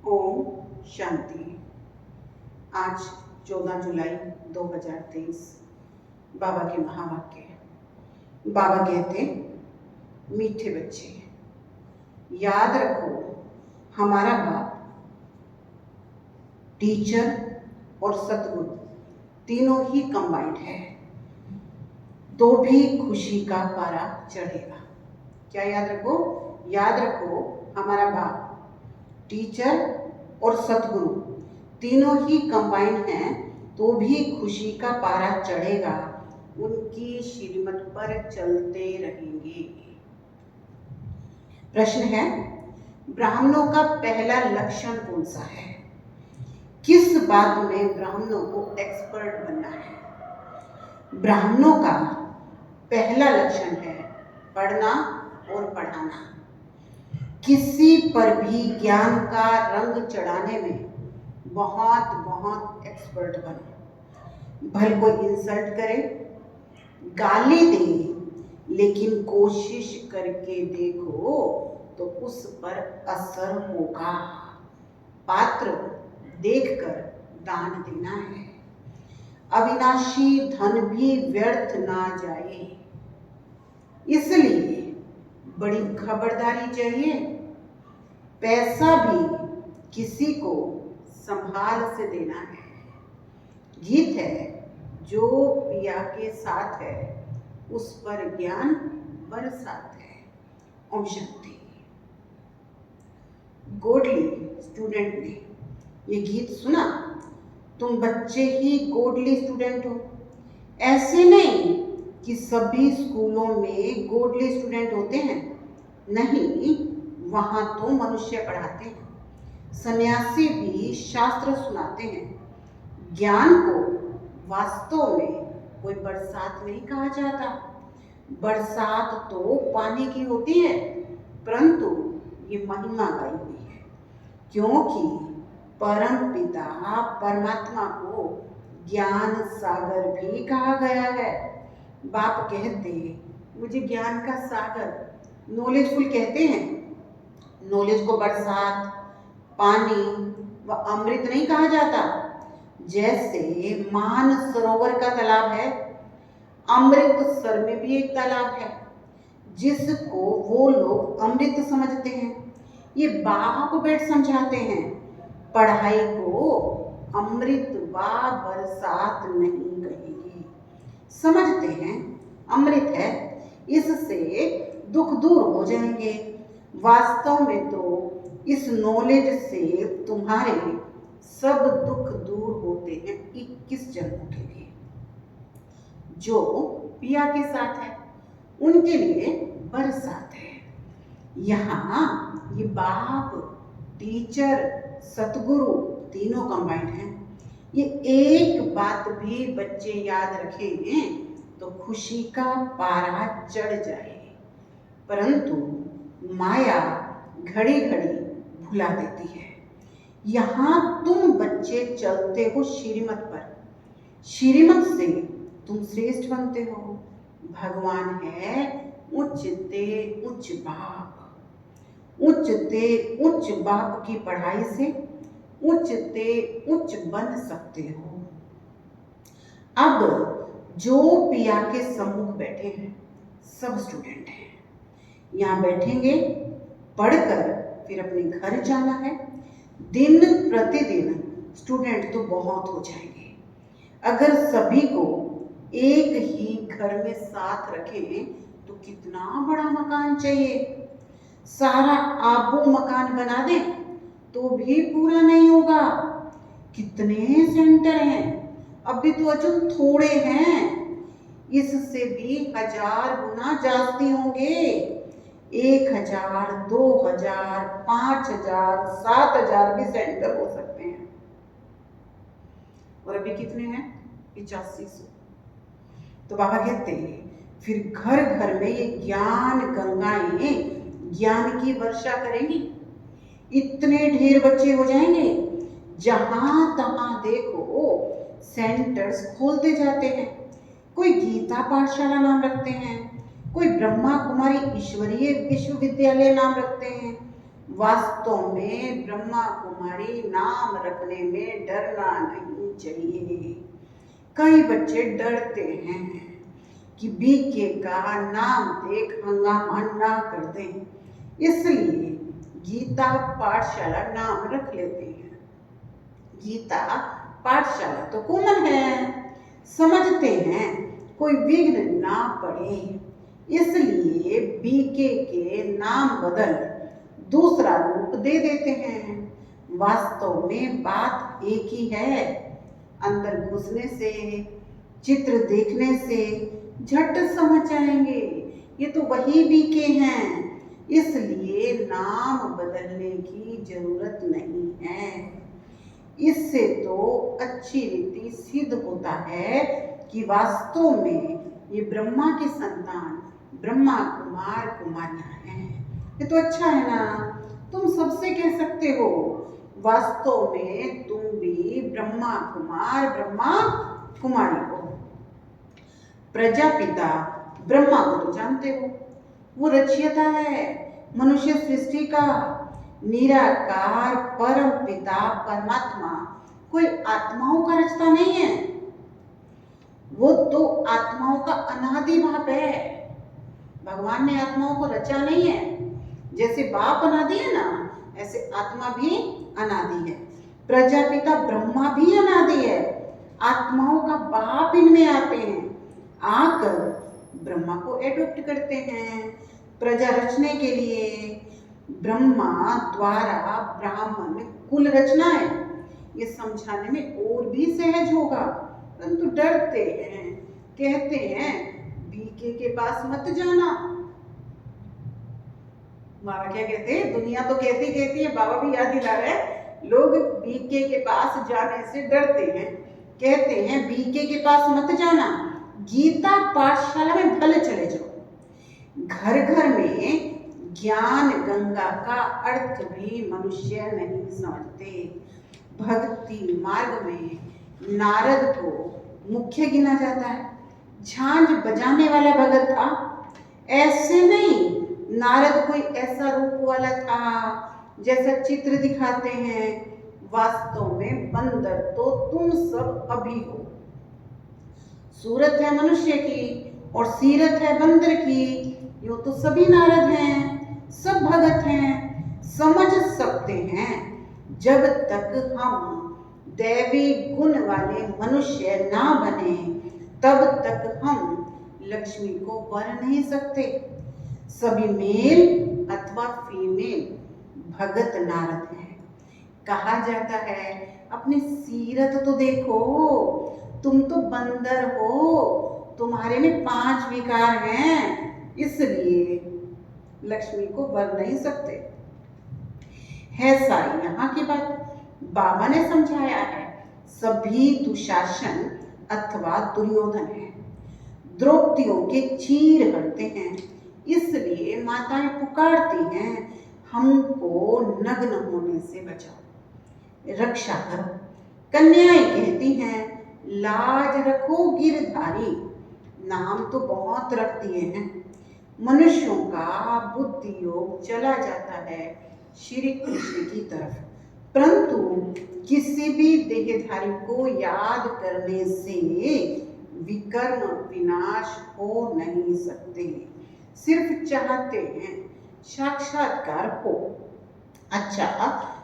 ओम शांति। आज 14 जुलाई 2023 बाबा के महावाक्य। बाबा कहते, मीठे बच्चे याद रखो, हमारा बाप टीचर और सतगुरु तीनों ही कंबाइंड है, तो भी खुशी का पारा चढ़ेगा। क्या याद रखो? याद रखो, हमारा बाप टीचर और सतगुरु तीनों ही कंबाइंड हैं, तो भी खुशी का पारा चढ़ेगा। उनकी श्रीमत पर चलते रहेंगे। प्रश्न है, ब्राह्मणों का पहला लक्षण कौन सा है? किस बात में ब्राह्मणों को एक्सपर्ट बनना है? ब्राह्मणों का पहला लक्षण है पढ़ना और पढ़ाना। किसी पर भी ज्ञान का रंग चढ़ाने में बहुत एक्सपर्ट बनो। भले कोई इंसल्ट करे, गाली दे, लेकिन कोशिश करके देखो तो उस पर असर होगा। पात्र देखकर दान देना है। अविनाशी धन भी व्यर्थ ना जाए, इसलिए बड़ी खबरदारी चाहिए। पैसा भी किसी को संभाल से देना है। गीत है, जो पिया के साथ है उस पर ज्ञान बरसात है। ओम शांति। गोडली स्टूडेंट ने ये गीत सुना, तुम बच्चे ही गोडली स्टूडेंट हो। ऐसे नहीं कि सभी स्कूलों में गोडली स्टूडेंट होते हैं, नहीं, वहां तो मनुष्य पढ़ाते हैं। सन्यासी भी शास्त्र सुनाते हैं। ज्ञान को वास्तव में कोई बरसात नहीं कहा जाता। बरसात तो पानी की होती है, परंतु ये महिमा गाई हुई है, क्योंकि परम पिता परमात्मा को ज्ञान सागर भी कहा गया है। बाप कहते, मुझे ज्ञान का सागर, नॉलेजफुल कहते हैं। नॉलेज को बरसात, पानी व अमृत नहीं कहा जाता। जैसे मान सरोवर का तालाब है, अमृतसर में भी एक तालाब है, जिसको वो लोग अमृत समझते हैं। ये बाप बैठ समझाते हैं, पढ़ाई को अमृत व बरसात नहीं कहेगी। समझते हैं अमृत है, इससे दुख दूर हो जाएंगे। वास्तव में तो इस नॉलेज से तुम्हारे सब दुख दूर होते हैं 21 जन्मों के लिए। जो पिया के साथ है उनके लिए बरसात है। यहाँ ये बाप, टीचर, सतगुरु तीनों कंबाइंड हैं। ये एक बात भी बच्चे याद रखेंगे तो खुशी का पारा चढ़ जाए। परंतु माया घड़ी घड़ी भुला देती है। यहाँ तुम बच्चे चलते हो श्रीमत पर, श्रीमत से तुम श्रेष्ठ बनते हो। भगवान है उच्चते उच्च बाप। उच्चते उच्च बाप की पढ़ाई से उच्चते उच्च बन सकते हो। अब जो पिया के सम्मुख बैठे हैं सब स्टूडेंट हैं। यहाँ बैठेंगे, पढ़कर फिर अपने घर जाना है। दिन प्रतिदिन स्टूडेंट तो बहुत हो जाएंगे। अगर सभी को एक ही घर में साथ रखें तो कितना बड़ा मकान चाहिए। सारा आबू मकान बना दें तो भी पूरा नहीं होगा। कितने सेंटर हैं, अभी तो अजून थोड़े हैं, इससे भी 1000 गुना जास्ती होंगे। 1000, 2000, 5000, 7000 भी सेंटर हो सकते हैं। और अभी कितने हैं? 8500। तो बाबा कहते हैं फिर घर घर में ये ज्ञान गंगाएं ज्ञान की वर्षा करेंगी। इतने ढेर बच्चे हो जाएंगे, जहां तहां देखो सेंटर्स खोलते जाते हैं। कोई गीता पाठशाला नाम रखते हैं, कोई ब्रह्मा कुमारी ईश्वरीय विश्वविद्यालय नाम रखते हैं, वास्तव में ब्रह्मा कुमारी नाम रखने में डरना नहीं चाहिए। कई बच्चे डरते हैं कि बीके का नाम देख हंगामा ना कर दें, इसलिए गीता पाठशाला नाम रख लेते हैं। गीता पाठशाला तो कॉमन है, समझते हैं कोई विघ्न ना पड़े, इसलिए बीके के नाम बदल दूसरा रूप दे देते हैं। वास्तव में बात एक ही है, अंदर घुसने से, चित्र देखने से झट समझ जाएंगे ये तो वही बीके हैं, इसलिए नाम बदलने की जरूरत नहीं है। इससे तो अच्छी रीति सिद्ध होता है कि वास्तव में ये ब्रह्मा की संतान ब्रह्मा कुमार कुमारियां हैं। ये तो अच्छा है ना, तुम सबसे कह सकते हो। वास्तव में तुम भी ब्रह्मा कुमार ब्रह्मा कुमारी हो। प्रजापिता ब्रह्मा को तो जानते हो, वो रचयिता है मनुष्य सृष्टि का। निराकार परम पिता परमात्मा कोई आत्माओं का रचता नहीं है, वो तो आत्माओं का अनादि बाप है। भगवान ने आत्माओं को रचा नहीं है, जैसे बाप अनादि है ना, ऐसे आत्मा भी अनादि है। प्रजापिता ब्रह्मा भी अनादि है, आत्माओं का बाप इनमें आते हैं, आकर ब्रह्मा को एडॉप्ट करते हैं प्रजा रचने के लिए। ब्रह्मा द्वारा ब्राह्मण कुल रचना है, ये समझाने में और भी सहज होगा, परंतु डरते हैं, कहते हैं बीके के पास मत जाना। बाबा क्या कहते हैं, दुनिया तो कहती है, बाबा भी याद दिला रहे हैं, लोग बीके के पास जाने से डरते हैं, कहते हैं बीके के पास मत जाना, गीता पाठशाला में भले चले जाओ। घर घर में ज्ञान गंगा का अर्थ भी मनुष्य नहीं समझते। भक्ति मार्ग में नारद को मुख्य गिना जाता है, झांझ बजाने वाला भगत था। ऐसे नहीं, नारद कोई ऐसा रूप वाला था जैसा चित्र दिखाते हैं। वास्तव में बंदर तो तुम सब अभी हो। सूरत है मनुष्य की और सीरत है बंदर की, यूं तो सभी नारद हैं, सब भगत हैं, समझ सकते हैं। जब तक हम दैवी गुण वाले मनुष्य ना बने तब तक हम लक्ष्मी को वर नहीं सकते। सभी मेल अथवा फीमेल भगत नारद हैं। कहा जाता है अपनी सीरत तो देखो, तुम तो बंदर हो, तुम्हारे में 5 विकार हैं, इसलिए लक्ष्मी को वर नहीं सकते। है सारी यहाँ की बात, बाबा ने समझाया है। सभी दुशासन अथवा दुर्योधन है, द्रौपदियों के चीर हरते हैं, इसलिए माताएं पुकारती हैं हमको नग्न होने से बचाओ, रक्षा करो। कन्याएं कहती हैं लाज रखो गिरधारी। नाम तो बहुत रख दिए हैं। मनुष्यों का बुद्धि योग चला जाता है श्री कृष्ण की तरफ, परंतु किसी भी देहधारी को याद करने से विकर्म विनाश हो नहीं सकते। सिर्फ चाहते हैं साक्षात्कार हो। अच्छा,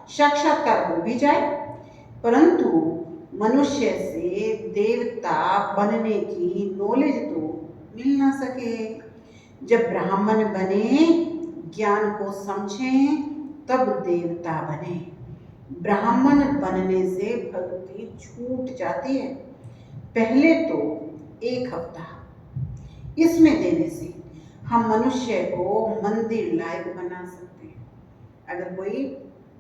साक्षात्कार हो भी जाए, परंतु मनुष्य से देवता बनने की नॉलेज तो मिल ना सके। जब ब्राह्मण बने, ज्ञान को समझें, तब देवता बने। ब्राह्मण बनने से भक्ति छूट जाती है। पहले तो 1 हफ्ता इसमें देने से हम मनुष्य को मंदिर लायक बना सकते हैं। अगर कोई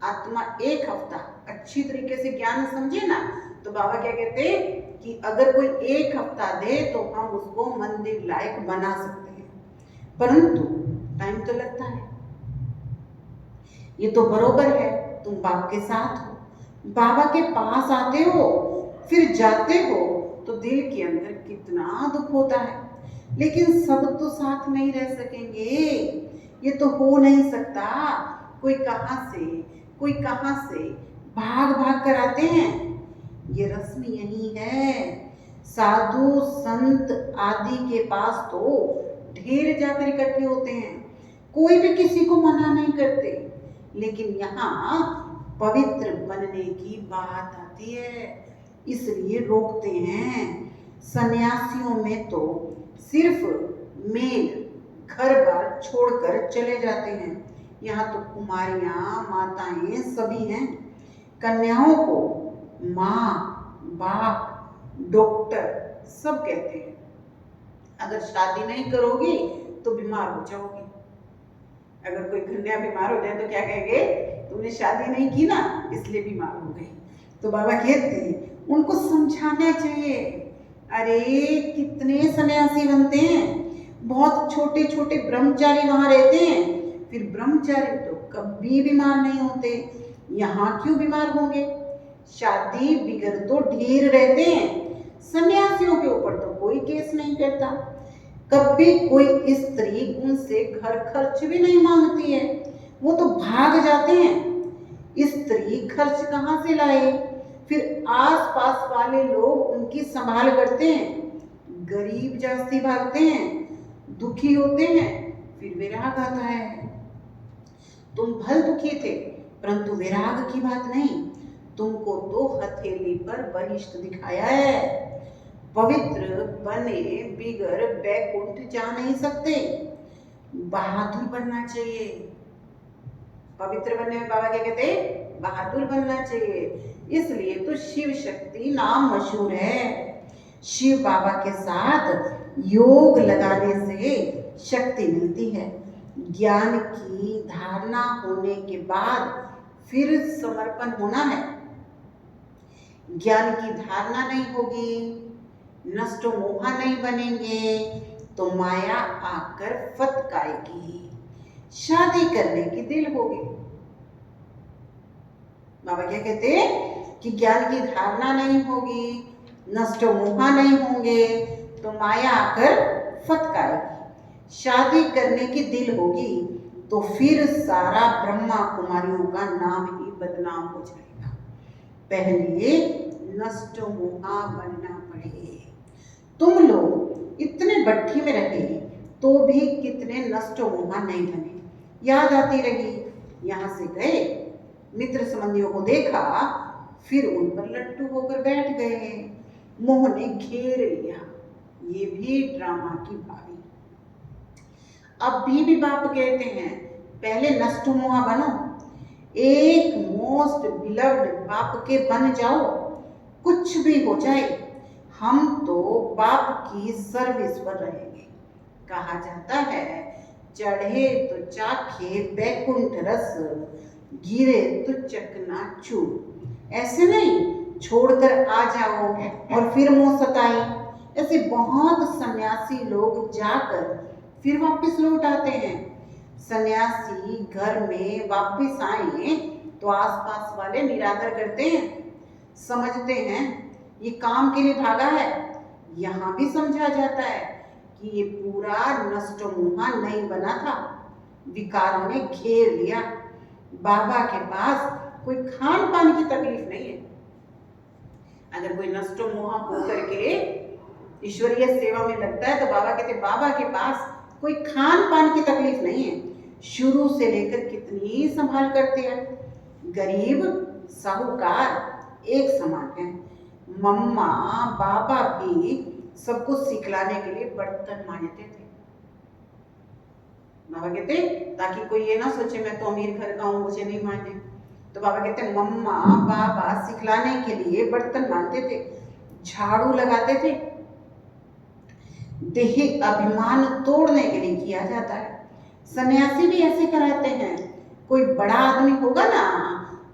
आत्मा 1 हफ्ता अच्छी तरीके से ज्ञान समझे ना, तो बाबा क्या कहते हैं कि अगर कोई 1 हफ्ता दे तो हम उसको मंदिर लायक बना सकते हैं, परंतु टाइम तो लगता है। ये तो बरोबर है, तुम बाप के साथ हो, बाबा के पास आते हो, फिर जाते हो, तो दिल के अंदर कितना दुख होता है। लेकिन सब तो साथ नहीं रह सकेंगे, ये तो हो नहीं सकता। कोई कहाँ से, कोई कहाँ से भाग भाग कर आते हैं। ये रस्म यही है। साधु संत आदि के पास तो ढेर जाकर इकट्ठे होते हैं, कोई भी किसी को मना नहीं करते, लेकिन यहाँ पवित्र बनने की बात आती है इसलिए रोकते हैं। सन्यासियों में तो सिर्फ मेल घर बार छोड़कर चले जाते हैं। यहाँ तो कुमारियां माताएं सभी हैं। कन्याओं को माँ बाप डॉक्टर सब कहते हैं। अगर शादी नहीं करोगी तो बीमार हो जाओगी। अगर कोई कन्या बीमार हो जाए तो क्या कहेंगे, तुमने शादी नहीं की ना इसलिए बीमार हो गई। तो बाबा कहते हैं उनको समझाना चाहिए। अरे कितने सन्यासी बनते हैं, बहुत छोटे छोटे ब्रह्मचारी वहां रहते हैं, फिर ब्रह्मचारी तो कभी बीमार नहीं होते, यहाँ क्यों बीमार होंगे। शादी बिगड़ तो ढेर रहते हैं, सन्यासियों के ऊपर तो कोई केस नहीं करता। कभी कोई स्त्री उनसे घर खर्च भी नहीं मांगती है, वो तो भाग जाते हैं। स्त्री खर्च कहाँ से लाए, फिर आस पास वाले लोग उनकी संभाल करते हैं। गरीब जास्ती भागते हैं, दुखी होते हैं, फिर विराग आता है। तुम भल दुखी थे परंतु विराग की बात नहीं, तुमको तो हथेली पर वरिष्ठ दिखाया है। पवित्र बने बिगर बैकुंठ जा नहीं सकते, बहादुर बनना चाहिए। पवित्र बनने में बाबा क्या कहते हैं, बहादुर बनना चाहिए। इसलिए तो शिव शक्ति नाम मशहूर है। शिव बाबा के साथ योग लगाने से शक्ति मिलती है। ज्ञान की धारणा होने के बाद फिर समर्पण होना है। ज्ञान की धारणा नहीं होगी, नष्ट मोहा नहीं बनेंगे तो माया आकर फतकाएगी, शादी करने की दिल होगी। बाबा क्या कहते हैं कि ज्ञान की धारणा नहीं होगी, नष्ट मोहा नहीं होंगे तो माया आकर फतकाएगी, शादी करने की दिल होगी तो फिर सारा ब्रह्मा कुमारियों का नाम ही बदनाम हो जाएगा। पहले नष्ट मोहा बनना पड़े। तुम लोग इतने भट्ठी में रहे तो भी कितने नष्ट मोहा नहीं बने। याद आती रही, यहाँ से गए, मित्र संबंधियों को देखा, फिर उन पर लट्टू होकर बैठ गए, मोह ने घेर लिया। ये भी ड्रामा की भावी। अब भी बाप कहते हैं पहले नष्ट मोहा बनो, एक मोस्ट बिलव्ड बाप के बन जाओ। कुछ भी हो जाए हम तो बाप की सर्विस पर रहेंगे। कहा जाता है चढ़े तो चाखे बैकुंठ रस, गिरे तो चकनाचूर। ऐसे नहीं छोड़कर आ जाओ और फिर मोह सताए। ऐसे बहुत सन्यासी लोग जाकर फिर वापस लौट आते हैं। सन्यासी घर में वापस आए तो आसपास वाले निरादर करते हैं, समझते हैं ये काम के लिए भागा है। यहाँ भी समझा जाता है कि ये पूरा नष्ट मोहा नहीं बना था, विकारों ने घेर लिया। बाबा के पास कोई खान पान की तकलीफ नहीं है। अगर कोई नष्ट मोहा हो करके ईश्वरीय सेवा में लगता है तो बाबा कहते बाबा के पास कोई खान पान की तकलीफ नहीं है। शुरू से लेकर कितनी संभाल करते हैं। गरीब साहूकार एक समान है। मम्मा बाबा भी सबको सिखलाने के लिए बर्तन मांजते थे। बाबा कहते ताकि कोई ये ना सोचे मैं तो अमीर घर का हूँ मुझे नहीं मांजने। तो बाबा कहते मम्मा बाबा सिखलाने के लिए बर्तन मांजते थे, झाड़ू लगाते थे। देह अभिमान तोड़ने के लिए किया जाता है। सन्यासी भी ऐसे कराते हैं। कोई बड़ा आदमी होगा ना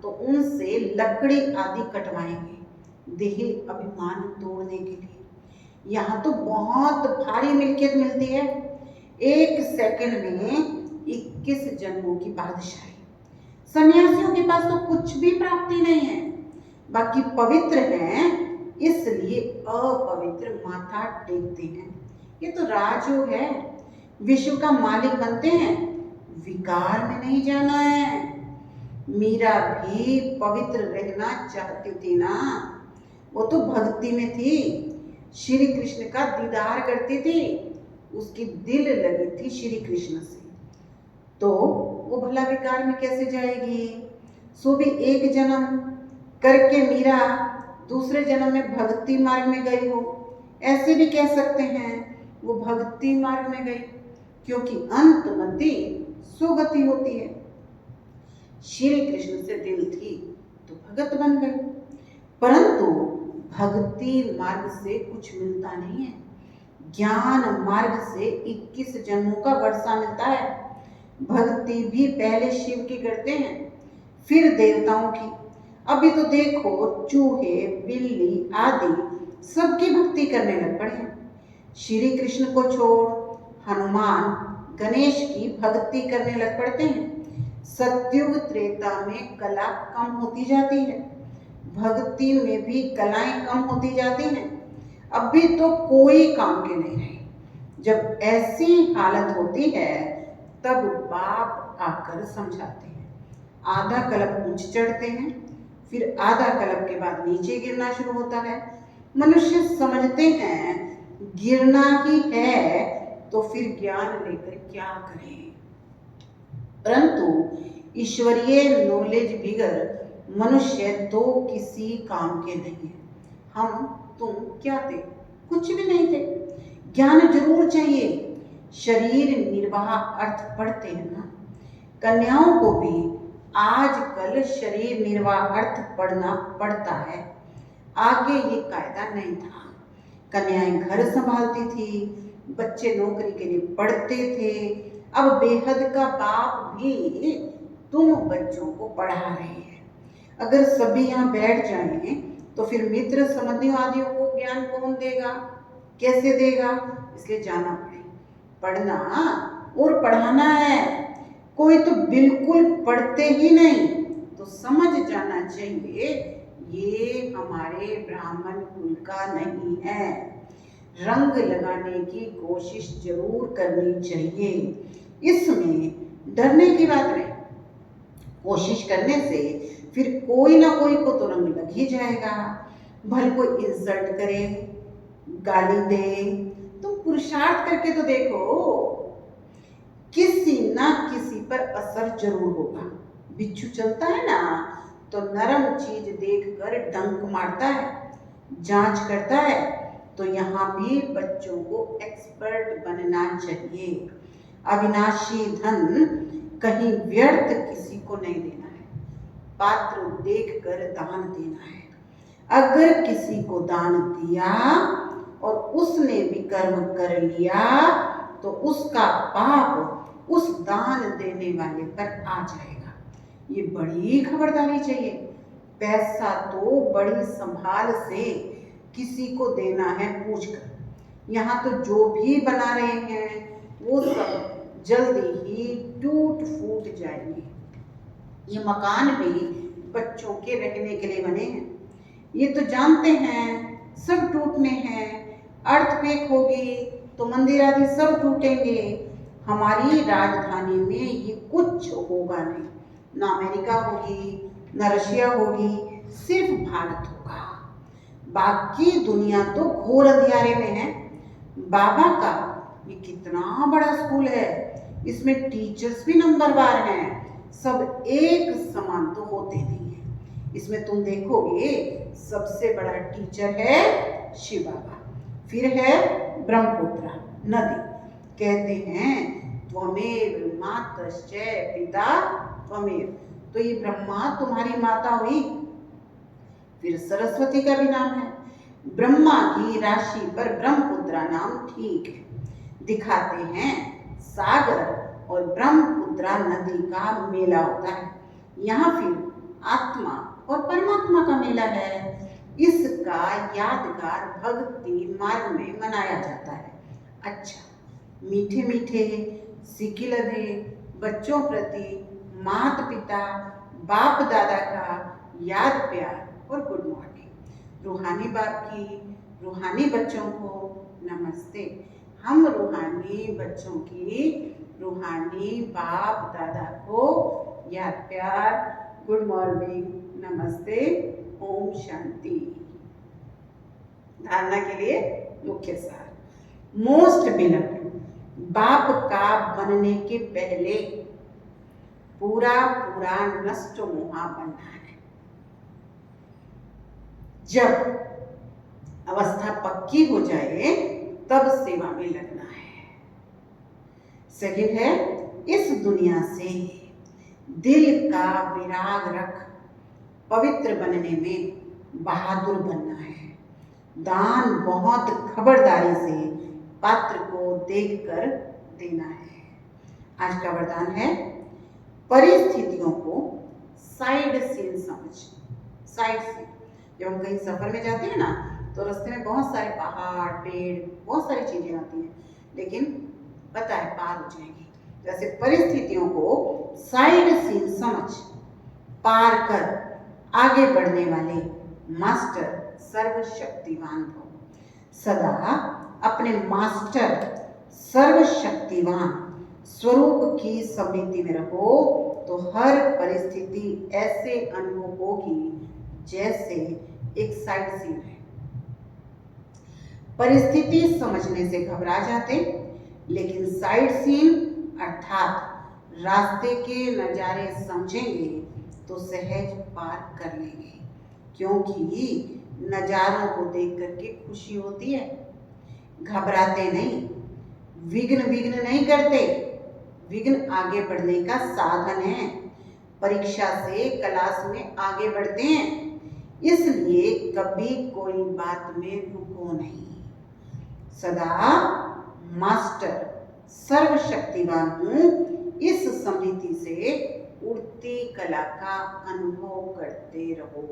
तो उनसे लकड़ी आदि कटवाएंगे देह अभिमान तोड़ने के लिए। यहाँ तो बहुत भारी मिल्कियत मिलती है। 1 सेकंड में 21 जन्मों की बादशाही। सन्यासियों के पास तो कुछ भी प्राप्ति नहीं है, बाकी पवित्र हैं इसलिए अपवित्र माथा टेकते हैं। ये तो राजयोग है, विश्व का मालिक बनते हैं, विकार में नहीं जाना है। मीरा भी पवित्र रहना चाहती थी ना, वो तो भक्ति में थी, श्री कृष्ण का दीदार करती थी, उसकी दिल लगी थी श्री कृष्ण से, तो वो भला विकार में कैसे जाएगी। सो भी एक जन्म करके मीरा दूसरे जन्म में भक्ति मार्ग में गई हो, ऐसे भी कह सकते हैं वो भक्ति मार्ग में गई, क्योंकि अंतमति सुगति होती है। श्री कृष्ण से दिल थी तो भगत बन गई, परंतु भक्ति मार्ग से कुछ मिलता नहीं है, ज्ञान मार्ग से 21 जन्मों का वर्षा मिलता है। भक्ति भी पहले शिव की करते हैं, फिर देवताओं की। अभी तो देखो चूहे बिल्ली आदि सबकी भक्ति करने लग पड़े हैं। श्री कृष्ण को छोड़ हनुमान गणेश की भक्ति करने लग पड़ते हैं। सतयुग त्रेता में कला कम होती जाती है, भक्ति में भी कलाएं कम होती जाती हैं। अभी तो कोई काम के नहीं रहे। जब ऐसी हालत होती है तब बाप आकर समझाते हैं। आधा कलप ऊंच चढ़ते हैं, फिर आधा कलप के बाद नीचे गिरना शुरू होता है। मनुष्य समझते हैं गिरना ही है तो फिर ज्ञान लेकर क्या करें, परंतु ईश्वरीय नॉलेज बिगर मनुष्य तो किसी काम के नहीं है। हम तुम क्या थे? कुछ भी नहीं थे। ज्ञान जरूर चाहिए। शरीर निर्वाह अर्थ पढ़ते हैं ना, कन्याओं को भी आजकल शरीर निर्वाह अर्थ पढ़ना पड़ता है। आगे ये कायदा नहीं था। कन्याएं घर संभालती थी, बच्चे नौकरी के लिए पढ़ते थे। अब बेहद का बाप भी तुम बच्चों को पढ़ा रहे हैं। अगर सभी यहाँ बैठ जाएं तो फिर मित्र संबंधियों आदियों को ज्ञान कौन देगा, कैसे देगा? इसलिए जाना पड़े, पढ़ना और पढ़ाना है। कोई तो बिल्कुल पढ़ते ही नहीं, तो समझ जाना चाहिए ये हमारे ब्राह्मण कुल का नहीं है। रंग लगाने की कोशिश जरूर करनी चाहिए, इसमें डरने की बात नहीं। कोशिश करने से फिर कोई ना कोई को तो रंग लग ही जाएगा। भले कोई इंसल्ट करे, गाली दे, तुम पुरुषार्थ करके तो देखो, किसी ना किसी पर असर जरूर होगा। बिच्छू चलता है ना तो नरम चीज देखकर डंक मारता है, जांच करता है। तो यहाँ भी बच्चों को एक्सपर्ट बनना चाहिए। अविनाशी धन कहीं व्यर्थ किसी को नहीं देना है, पात्र देखकर दान देना है। अगर किसी को दान दिया और उसने भी कर्म कर लिया तो उसका पाप उस दान देने वाले पर आ जाएगा। ये बड़ी खबरदारी चाहिए। पैसा तो बड़ी संभाल से किसी को देना है पूछकर। यहाँ तो जो भी बना रहे हैं वो सब जल्दी ही टूट फूट जाएंगे। ये मकान भी बच्चों के रहने के लिए बने हैं, ये तो जानते हैं सब टूटने हैं। अर्थक्वेक होगी तो मंदिर आदि सब टूटेंगे। हमारी राजधानी में ये कुछ होगा नहीं, ना अमेरिका होगी ना रशिया होगी, सिर्फ भारत होगा। बाकी दुनिया तो घोर अंधियारे में है। बाबा का ये कितना बड़ा स्कूल है, इसमें टीचर्स भी नंबरवार हैं, सब एक समान तो होते नहीं है। इसमें तुम देखोगे सबसे बड़ा टीचर है शिव बाबा, फिर है ब्रह्मपुत्र नदी। कहते हैं त्वमेव मातश्च पिता त्वमेव, तो ये ब्रह्मा तुम्हारी माता हुई। फिर सरस्वती का भी नाम है। ब्रह्मा की राशि पर ब्रह्मपुत्रा नाम ठीक है। दिखाते हैं सागर और ब्रह्मपुत्रा नदी का मेला होता है। यहाँ फिर आत्मा और परमात्मा का मेला है। इसका यादगार भक्ति मार्ग में मनाया जाता है। अच्छा, मीठे मीठे सिक्के लगे बच्चों प्रति माता पिता बाप दादा का याद प्यार और गुड मॉर्निंग। रूहानी बाप की रूहानी बच्चों को नमस्ते। हम रूहानी बच्चों की रूहानी बाप दादा को याद प्यार गुड मॉर्निंग, नमस्ते, ओम शांति। धारणा के लिए मुख्य सार। मोस्ट बिलव्ड, बाप का बनने के पहले पूरा पूरा नष्ट मोहा बनना है। जब अवस्था पक्की हो जाए तब सेवा में लगना है। सेकंड है, इस दुनिया से दिल का विराग रख पवित्र बनने में बहादुर बनना है। दान बहुत खबरदारी से पात्र को देखकर देना है। आज का वरदान है, परिस्थितियों को साइड सीन समझ। साइड सीन, जब हम कहीं सफर में जाते हैं ना, तो रास्ते में बहुत सारे पहाड़, पेड़, बहुत सारी चीजें आती हैं, लेकिन पता है पार हो जाएंगी। जैसे परिस्थितियों को साइड सीन समझ पार कर आगे बढ़ने वाले मास्टर सर्वशक्तिवान भव। सदा अपने मास्टर सर्वशक्तिवान स्वरूप की स्मृति में रहो, तो हर परिस्थिति ऐसे अनुभव होगी जैसे एक साइड सीन है। परिस्थिति समझने से घबरा जाते, लेकिन साइड सीन अर्थात रास्ते के नजारे समझेंगे तो सहज पार कर लेंगे, क्योंकि नजारों को देख करके खुशी होती है। घबराते नहीं, विघ्न नहीं करते। विघ्न आगे बढ़ने का साधन है। परीक्षा से क्लास में आगे बढ़ते हैं, इसलिए कभी कोई बात में रुको नहीं। सदा मास्टर सर्वशक्तिवान हूं, इस स्मृति से उड़ती कला का अनुभव करते रहो।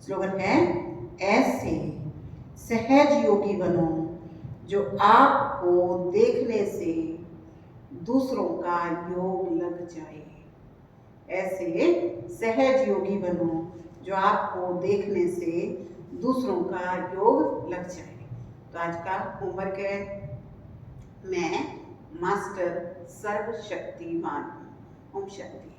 स्लोगन है, ऐसे सहज योगी बनो जो आपको देखने से दूसरों का योग लग जाए। ऐसे सहज योगी बनो जो आपको देखने से दूसरों का योग लग जाए। तो आज का होमवर्क है, मैं मास्टर सर्वशक्तिवान हूँ। ओम शांति।